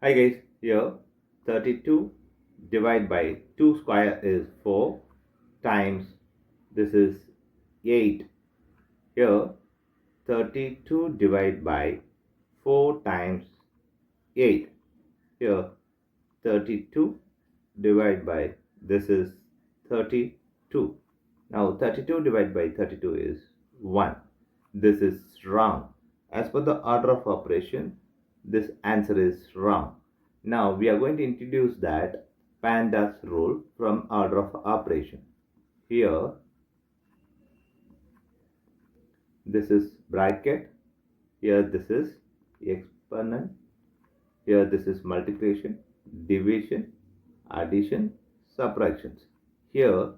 Hi guys, here 32 divided by 2 square is 4 times this is 8. Here 32 divided by 4 times 8. Here 32 divided by this is 32. Now 32 divided by 32 is 1. This is wrong. As per the order of operation, this answer is wrong. Now we are going to introduce that pandas rule from order of operation. Here this is bracket, here this is exponent, here this is multiplication, division, addition, subtractions. Here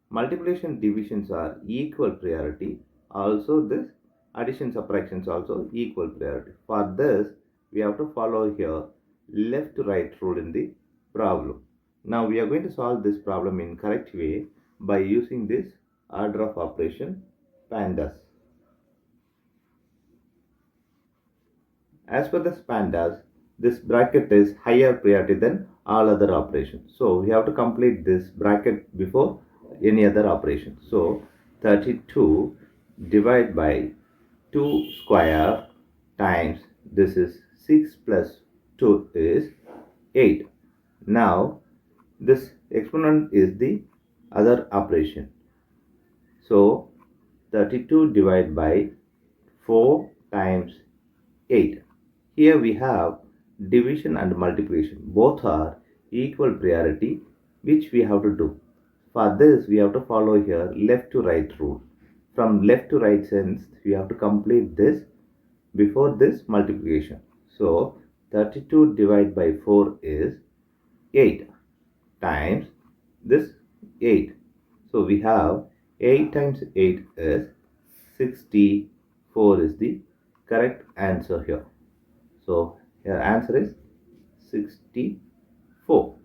multiplication divisions are equal priority. Also this addition subtractions also equal priority. For this we have to follow here left to right rule in the problem. Now we are going to solve this problem in correct way by using this order of operation pandas. As per the pandas, this bracket is higher priority than all other operations. So we have to complete this bracket before any other operation. So 32 divided by 2 square times this is 6 plus 2 is 8. Now this exponent is the other operation. So 32 divided by 4 times 8. Here we have division and multiplication. Both are equal priority, which we have to do. For this, we have to follow here left to right rule. From left to right sense, we have to complete this before this multiplication. So 32 divided by 4 is 8 times this 8. So we have 8 times 8 is 64 is the correct answer here. So your answer is 64.